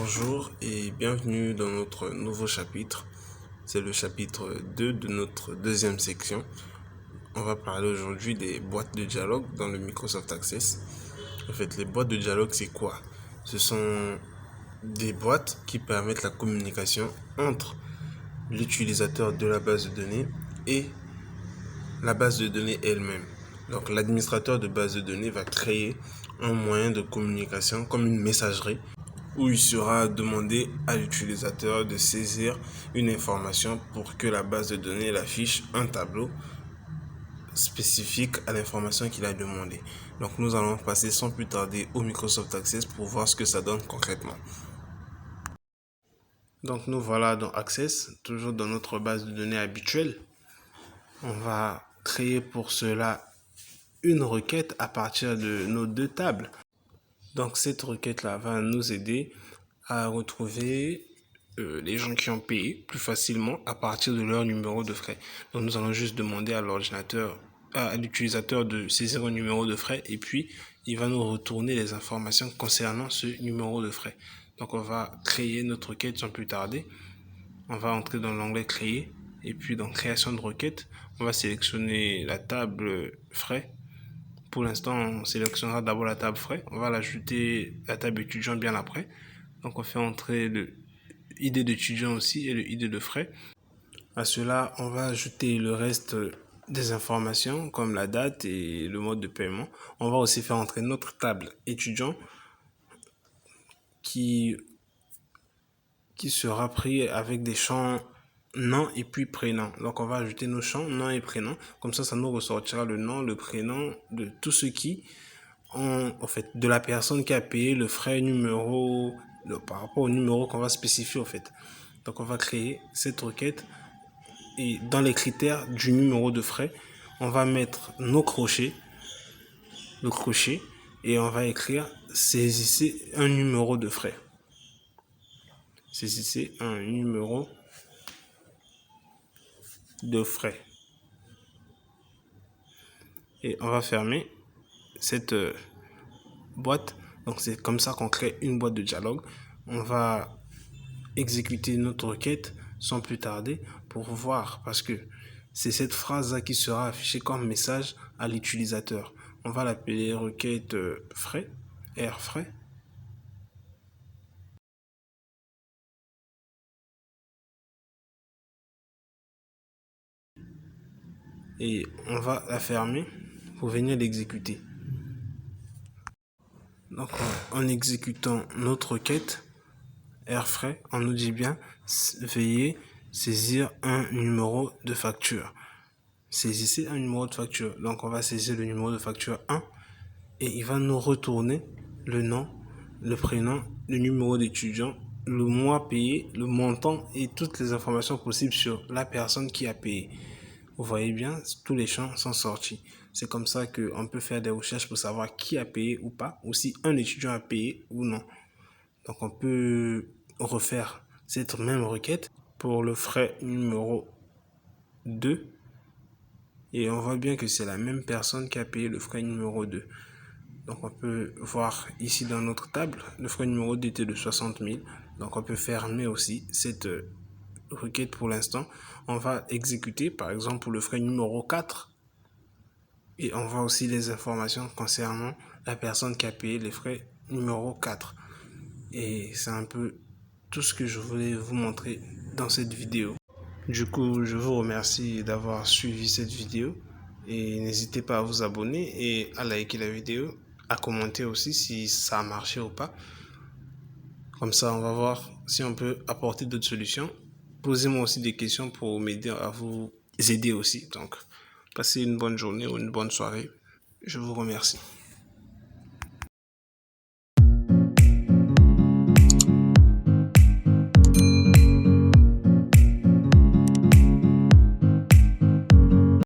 Bonjour et bienvenue dans notre nouveau chapitre. C'est le chapitre 2 de notre deuxième section. On va parler aujourd'hui des boîtes de dialogue dans le Microsoft Access. En fait, les boîtes de dialogue, c'est quoi? Ce sont des boîtes qui permettent la communication entre l'utilisateur de la base de données et la base de données elle-même. Donc, l'administrateur de base de données va créer un moyen de communication comme une messagerie où il sera demandé à l'utilisateur de saisir une information pour que la base de données affiche un tableau spécifique à l'information qu'il a demandé. Donc nous allons passer sans plus tarder au Microsoft Access pour voir ce que ça donne concrètement. Donc nous voilà dans Access, toujours dans notre base de données habituelle. On va créer pour cela une requête à partir de nos deux tables. Donc cette requête-là va nous aider à retrouver les gens qui ont payé plus facilement à partir de leur numéro de frais. Donc nous allons juste demander à l'ordinateur, à l'utilisateur de saisir un numéro de frais et puis il va nous retourner les informations concernant ce numéro de frais. Donc on va créer notre requête sans plus tarder. On va entrer dans l'onglet créer et puis dans création de requête, on va sélectionner la table frais. Pour l'instant, on sélectionnera d'abord la table frais. On va l'ajouter la table étudiant bien après. Donc on fait entrer le ID d'étudiant aussi et le ID de frais. À cela, on va ajouter le reste des informations comme la date et le mode de paiement. On va aussi faire entrer notre table étudiant qui sera pris avec des champs nom et puis prénom. Donc on va ajouter nos champs nom et prénom. Comme ça nous ressortira le nom, le prénom de tous ceux qui ont, en fait, de la personne qui a payé le frais numéro, par rapport au numéro qu'on va spécifier en fait. Donc on va créer cette requête et dans les critères du numéro de frais, on va mettre nos crochets, le crochet, et on va écrire saisissez un numéro de frais. Saisissez un numéro de frais. Et on va fermer cette boîte. Donc c'est comme ça qu'on crée une boîte de dialogue. On va exécuter notre requête sans plus tarder pour voir, parce que c'est cette phrase-là qui sera affichée comme message à l'utilisateur. On va l'appeler requête frais, R frais. Et on va la fermer pour venir l'exécuter. Donc en exécutant notre requête R frais, on nous dit bien veuillez saisir un numéro de facture. Saisissez un numéro de facture. Donc on va saisir le numéro de facture 1 et il va nous retourner le nom, le prénom, le numéro d'étudiant, le mois payé, le montant et toutes les informations possibles sur la personne qui a payé. Vous voyez bien, tous les champs sont sortis. C'est comme ça qu'on peut faire des recherches pour savoir qui a payé ou pas, ou si un étudiant a payé ou non. Donc on peut refaire cette même requête pour le frais numéro 2. Et on voit bien que c'est la même personne qui a payé le frais numéro 2. Donc on peut voir ici dans notre table, le frais numéro 2 était de 60 000. Donc on peut fermer aussi cette requête pour l'instant. On va exécuter par exemple pour le frais numéro 4. Et on voit aussi les informations concernant la personne qui a payé les frais numéro 4. Et c'est un peu tout ce que je voulais vous montrer dans cette vidéo. Du coup, je vous remercie d'avoir suivi cette vidéo et n'hésitez pas à vous abonner et à liker la vidéo, à commenter aussi si ça a marché ou pas. Comme ça, on va voir si on peut apporter d'autres solutions. Posez-moi aussi des questions pour m'aider à vous aider aussi. Donc, passez une bonne journée ou une bonne soirée. Je vous remercie.